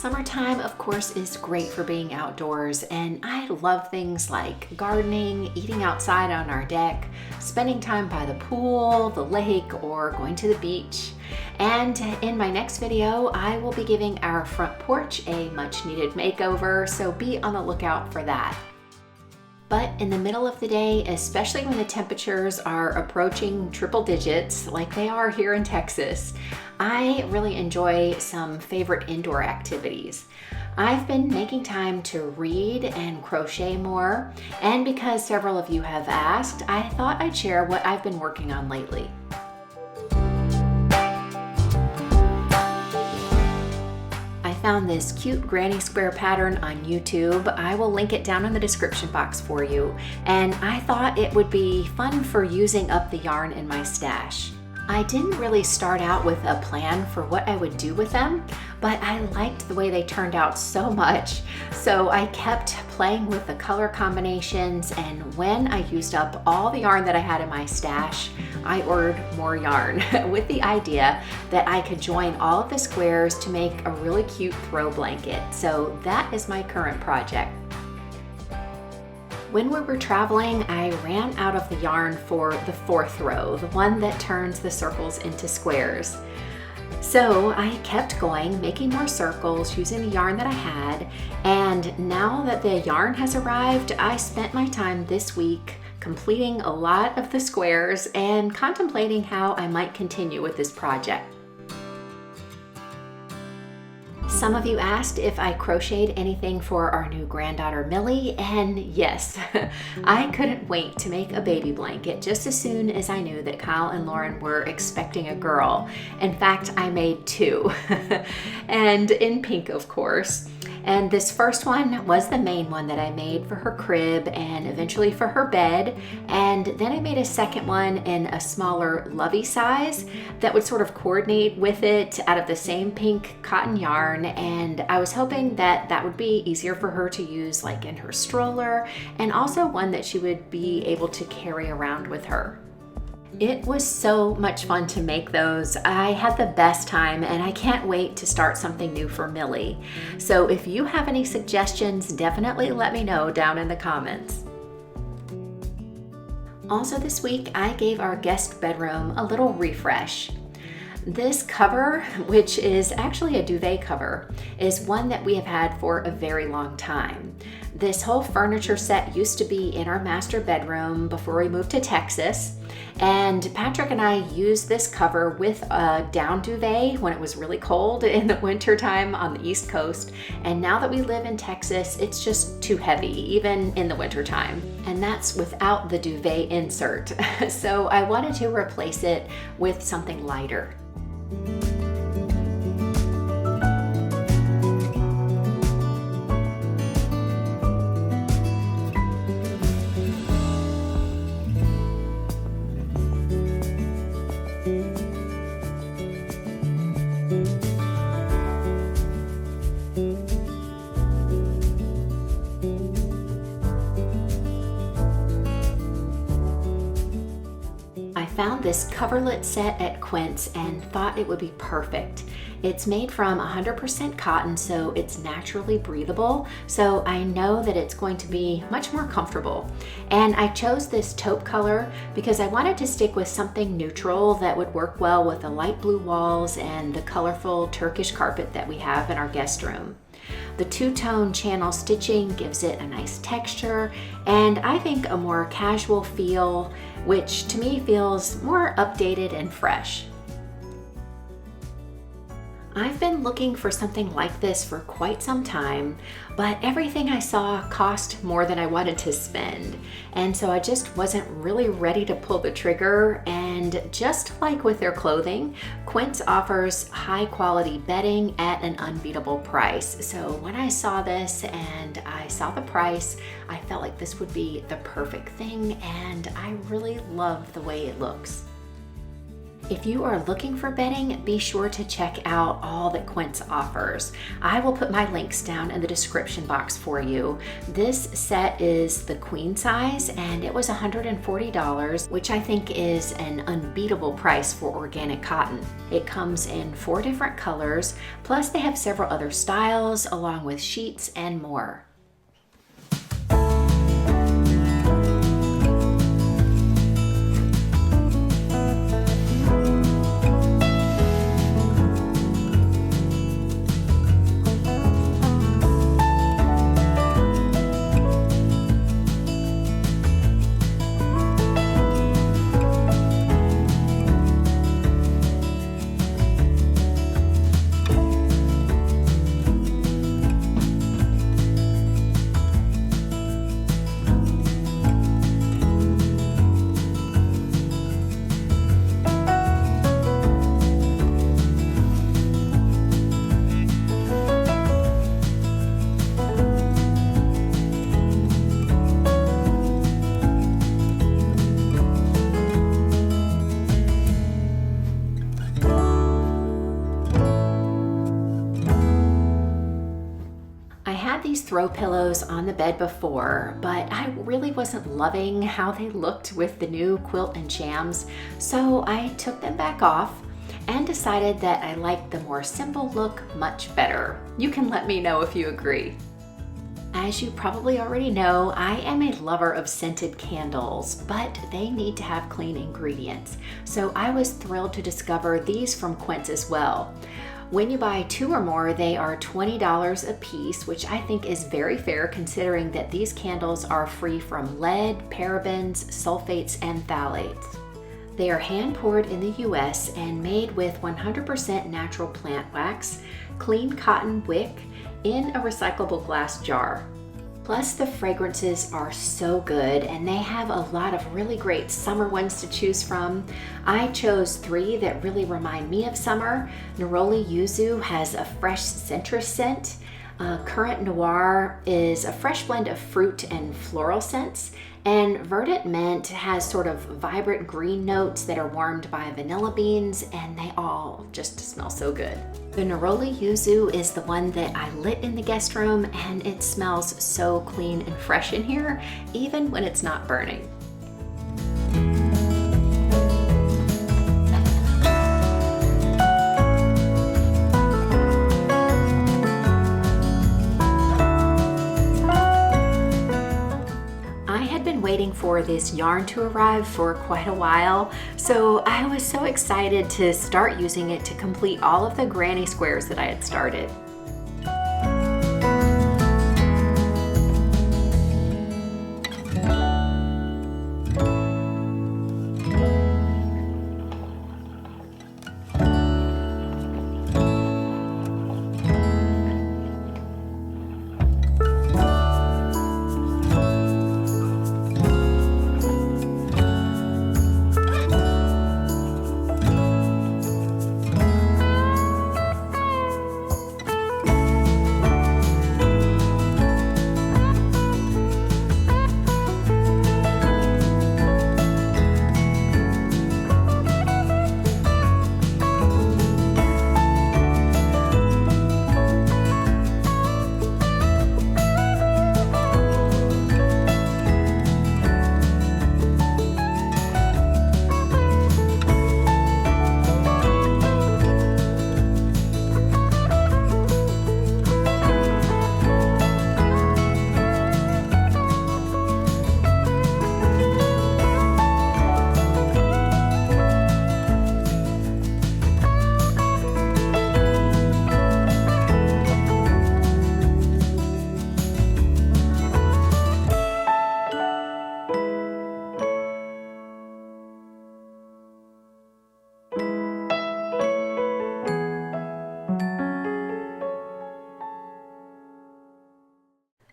Summertime, of course, is great for being outdoors, and I love things like gardening, eating outside on our deck, spending time by the pool, the lake, or going to the beach. And in my next video, I will be giving our front porch a much needed makeover, so be on the lookout for that. But in the middle of the day, especially when the temperatures are approaching triple digits like they are here in Texas, I really enjoy some favorite indoor activities. I've been making time to read and crochet more, and because several of you have asked, I thought I'd share what I've been working on lately. I found this cute granny square pattern on YouTube. I will link it down in the description box for you, and I thought it would be fun for using up the yarn in my stash. I didn't really start out with a plan for what I would do with them, but I liked the way they turned out so much. So I kept playing with the color combinations, and when I used up all the yarn that I had in my stash, I ordered more yarn with the idea that I could join all of the squares to make a really cute throw blanket. So that is my current project. When we were traveling, I ran out of the yarn for the fourth row, the one that turns the circles into squares. So I kept going, making more circles using the yarn that I had, and now that the yarn has arrived, I spent my time this week completing a lot of the squares and contemplating how I might continue with this project. Some of you asked if I crocheted anything for our new granddaughter Millie, and yes, I couldn't wait to make a baby blanket just as soon as I knew that Kyle and Lauren were expecting a girl. In fact, I made two, and in pink, of course. And this first one was the main one that I made for her crib and eventually for her bed. And then I made a second one in a smaller lovey size that would sort of coordinate with it out of the same pink cotton yarn. And I was hoping that that would be easier for her to use like in her stroller, and also one that she would be able to carry around with her. It was so much fun to make those. I had the best time, and I can't wait to start something new for Millie. So if you have any suggestions, definitely let me know down in the comments. Also this week, I gave our guest bedroom a little refresh. This cover, which is actually a duvet cover, is one that we have had for a very long time. This whole furniture set used to be in our master bedroom before we moved to Texas, and Patrick and I used this cover with a down duvet when it was really cold in the winter time on the East Coast, and now that we live in Texas, it's just too heavy, even in the winter time, and that's without the duvet insert. So I wanted to replace it with something lighter. Found this coverlet set at Quince and thought it would be perfect. It's made from 100% cotton, so it's naturally breathable, so I know that it's going to be much more comfortable. And I chose this taupe color because I wanted to stick with something neutral that would work well with the light blue walls and the colorful Turkish carpet that we have in our guest room. The two-tone channel stitching gives it a nice texture, and I think a more casual feel, which to me feels more updated and fresh. I've been looking for something like this for quite some time, but everything I saw cost more than I wanted to spend. And so I just wasn't really ready to pull the trigger. And just like with their clothing, Quince offers high quality bedding at an unbeatable price. So when I saw this and I saw the price, I felt like this would be the perfect thing, and I really love the way it looks. If you are looking for bedding, be sure to check out all that Quince offers. I will put my links down in the description box for you. This set is the queen size and it was $140, which I think is an unbeatable price for organic cotton. It comes in 4 different colors, plus they have several other styles along with sheets and more. These throw pillows on the bed before, but I really wasn't loving how they looked with the new quilt and jams, so I took them back off and decided that I liked the more simple look much better. You can let me know if you agree. As you probably already know, I am a lover of scented candles, but they need to have clean ingredients, so I was thrilled to discover these from Quince as well. When you buy 2 or more, they are $20 a piece, which I think is very fair considering that these candles are free from lead, parabens, sulfates, and phthalates. They are hand poured in the US and made with 100% natural plant wax, clean cotton wick in a recyclable glass jar. Plus, the fragrances are so good and they have a lot of really great summer ones to choose from. I chose 3 that really remind me of summer. Neroli Yuzu has a fresh citrus scent. Current Noir is a fresh blend of fruit and floral scents. And Verdant Mint has sort of vibrant green notes that are warmed by vanilla beans, and they all just smell so good. The Neroli Yuzu is the one that I lit in the guest room, and it smells so clean and fresh in here, even when it's not burning. Waiting for this yarn to arrive for quite a while, so I was so excited to start using it to complete all of the granny squares that I had started.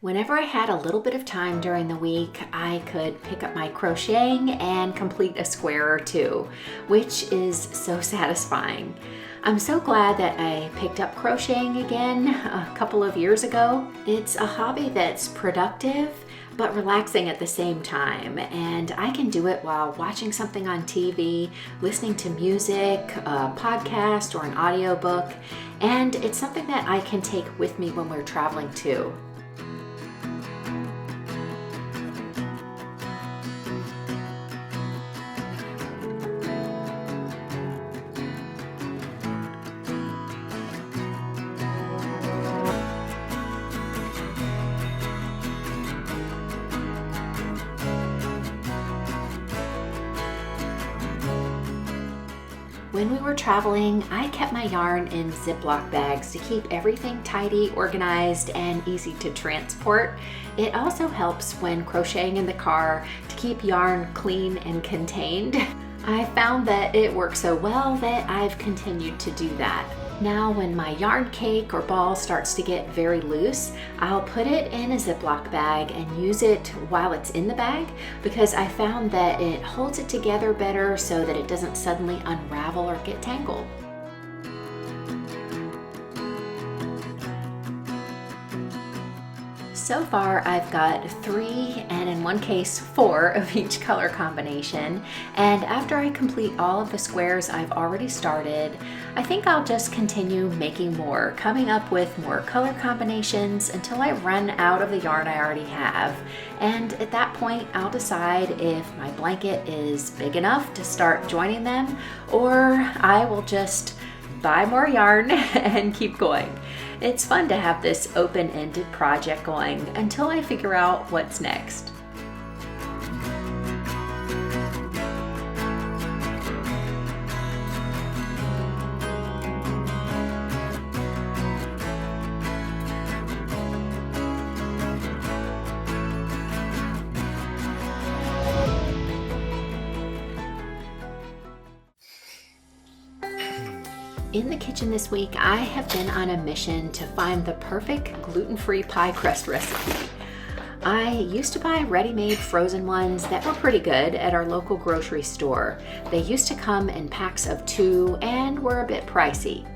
Whenever I had a little bit of time during the week, I could pick up my crocheting and complete a square or two, which is so satisfying. I'm so glad that I picked up crocheting again a couple of years ago. It's a hobby that's productive, but relaxing at the same time. And I can do it while watching something on TV, listening to music, a podcast, or an audiobook. And it's something that I can take with me when we're traveling too. When we were traveling, I kept my yarn in Ziploc bags to keep everything tidy, organized, and easy to transport. It also helps when crocheting in the car to keep yarn clean and contained. I found that it works so well that I've continued to do that. Now when my yarn cake or ball starts to get very loose, I'll put it in a Ziploc bag and use it while it's in the bag, because I found that it holds it together better so that it doesn't suddenly unravel or get tangled. So far I've got 3, and in one case 4 of each color combination, and after I complete all of the squares I've already started, I think I'll just continue making more, coming up with more color combinations until I run out of the yarn I already have. And at that point I'll decide if my blanket is big enough to start joining them, or I will just buy more yarn and keep going. It's fun to have this open-ended project going until I figure out what's next. In the kitchen this week, I have been on a mission to find the perfect gluten-free pie crust recipe. I used to buy ready-made frozen ones that were pretty good at our local grocery store. They used to come in packs of 2 and were a bit pricey.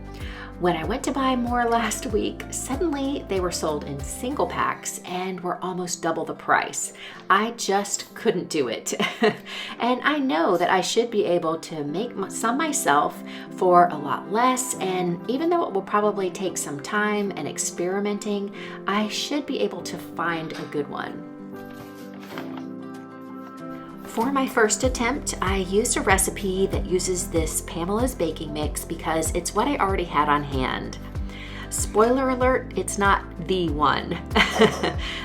When I went to buy more last week, suddenly they were sold in single packs and were almost double the price. I just couldn't do it. And I know that I should be able to make some myself for a lot less, and even though it will probably take some time and experimenting, I should be able to find a good one. For my first attempt, I used a recipe that uses this Pamela's baking mix because it's what I already had on hand. Spoiler alert, it's not the one.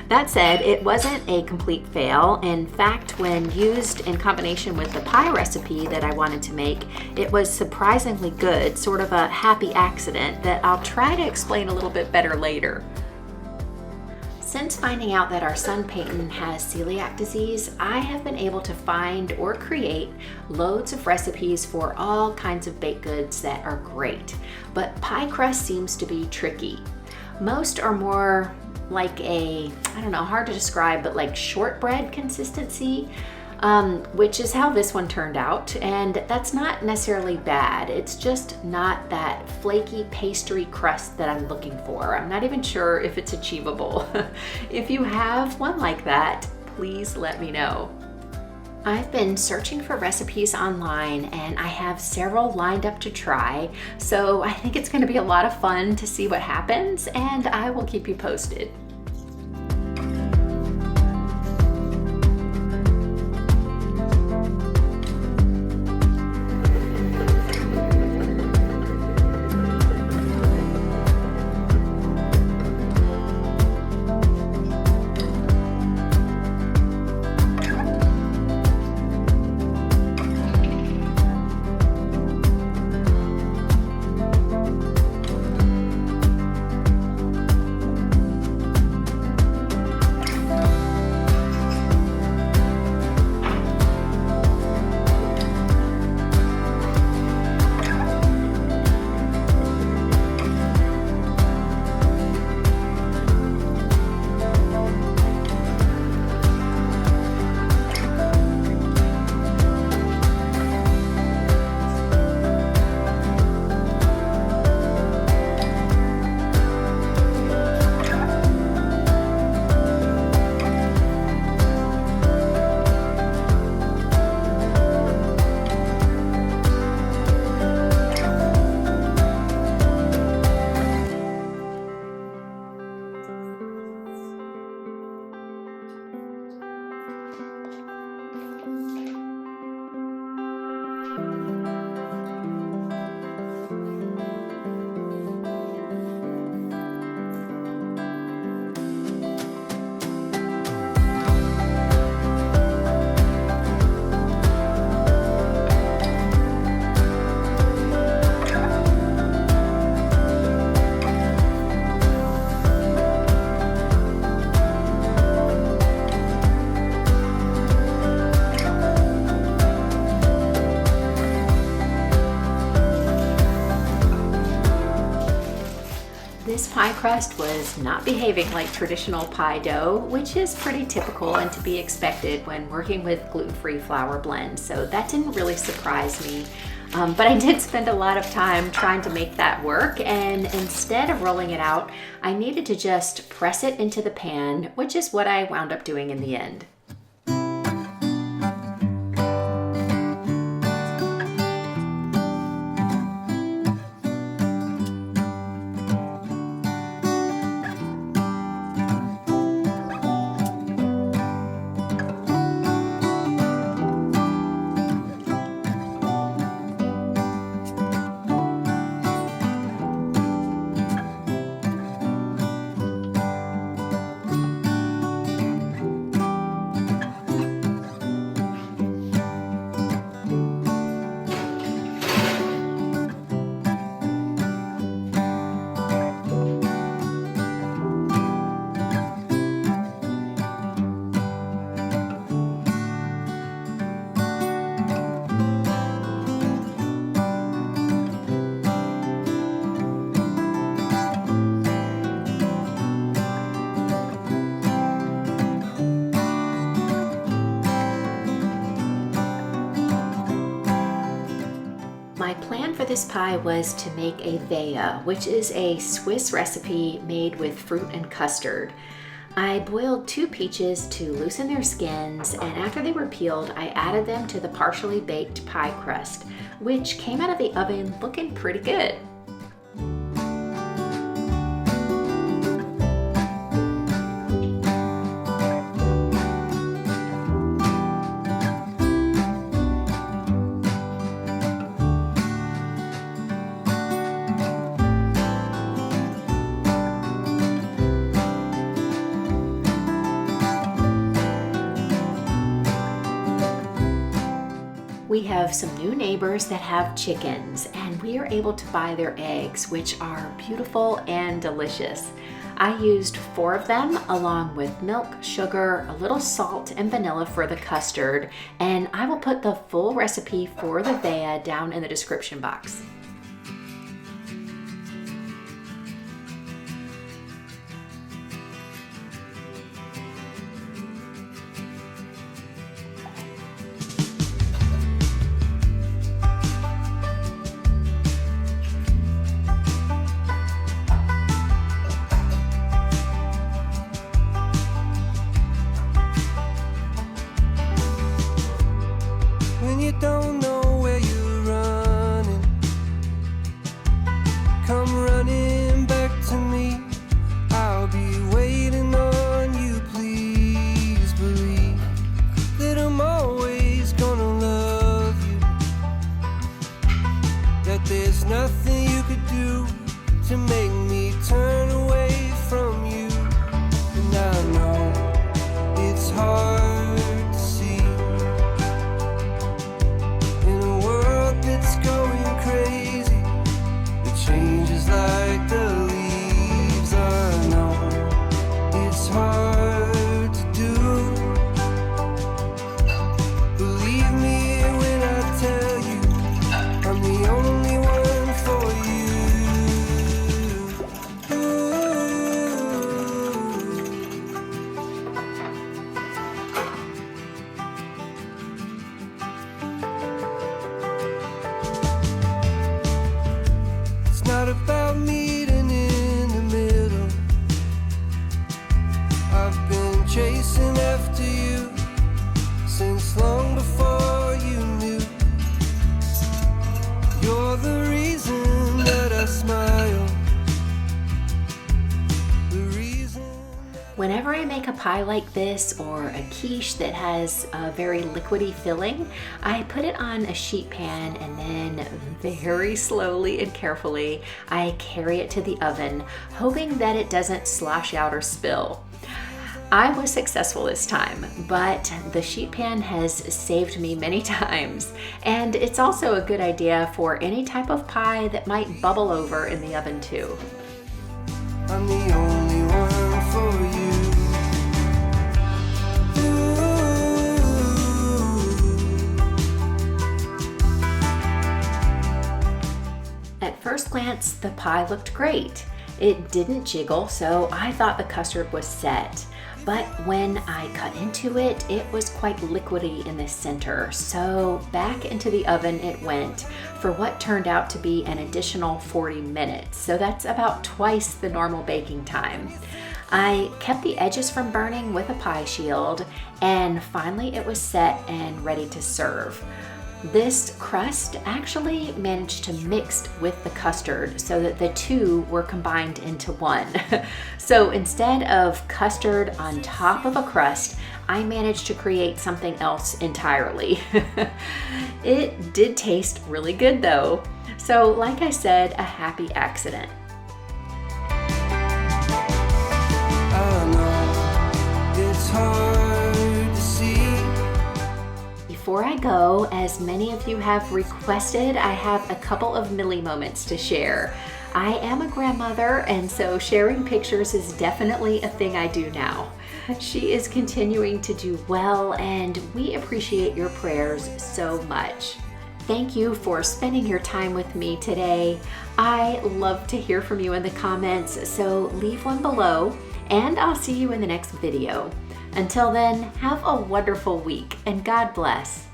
That said, it wasn't a complete fail. In fact, when used in combination with the pie recipe that I wanted to make, it was surprisingly good, sort of a happy accident that I'll try to explain a little bit better later. Since finding out that our son Peyton has celiac disease, I have been able to find or create loads of recipes for all kinds of baked goods that are great. But pie crust seems to be tricky. Most are more like a, I don't know, hard to describe, but like shortbread consistency, which is how this one turned out. And that's not necessarily bad. It's just not that flaky pastry crust that I'm looking for. I'm not even sure if it's achievable. If you have one like that, please let me know. I've been searching for recipes online and I have several lined up to try, so I think it's going to be a lot of fun to see what happens, and I will keep you posted. this pie crust was not behaving like traditional pie dough, which is pretty typical and to be expected when working with gluten-free flour blends, so that didn't really surprise me. But I did spend a lot of time trying to make that work, and instead of rolling it out, I needed to just press it into the pan, which is what I wound up doing in the end. My plan for this pie was to make a Wahe, which is a Swiss recipe made with fruit and custard. I boiled 2 peaches to loosen their skins, and after they were peeled, I added them to the partially baked pie crust, which came out of the oven looking pretty good. We have some new neighbors that have chickens, and we are able to buy their eggs, which are beautiful and delicious. I used 4 of them along with milk, sugar, a little salt, and vanilla for the custard, and I will put the full recipe for the Wahe down in the description box. Don't know where you're running, come running back to me. I'll be waiting on you, please believe that I'm always gonna love you, that there's nothing you could do to make me turn away from you. And I know it's hard going crazy, it changes like the leaves. I know it's hard to do. Believe me when I tell you I'm the only one for you. It's not about meeting in the middle. I've been chasing after you since long before you knew. You're the reason that I smile. The reason Whenever I make a pie like this or a quiche that has a very liquidy filling, I put it on a sheet pan and then very slowly and carefully I carry it to the oven, hoping that it doesn't slosh out or spill. I was successful this time, but the sheet pan has saved me many times, and it's also a good idea for any type of pie that might bubble over in the oven too. I'm the only one for you. At first glance, the pie looked great. It didn't jiggle, so I thought the custard was set. But when I cut into it, it was quite liquidy in the center. So back into the oven it went for what turned out to be an additional 40 minutes. So that's about twice the normal baking time. I kept the edges from burning with a pie shield, and finally it was set and ready to serve. This crust actually managed to mix with the custard so that the two were combined into one. So instead of custard on top of a crust, I managed to create something else entirely. It did taste really good though. So like I said, a happy accident. I know it's hard to see. Before I go, as many of you have requested, I have a couple of Millie moments to share. I am a grandmother, and so sharing pictures is definitely a thing I do now. She is continuing to do well, and we appreciate your prayers so much. Thank you for spending your time with me today. I love to hear from you in the comments, so leave one below, and I'll see you in the next video. Until then, have a wonderful week and God bless.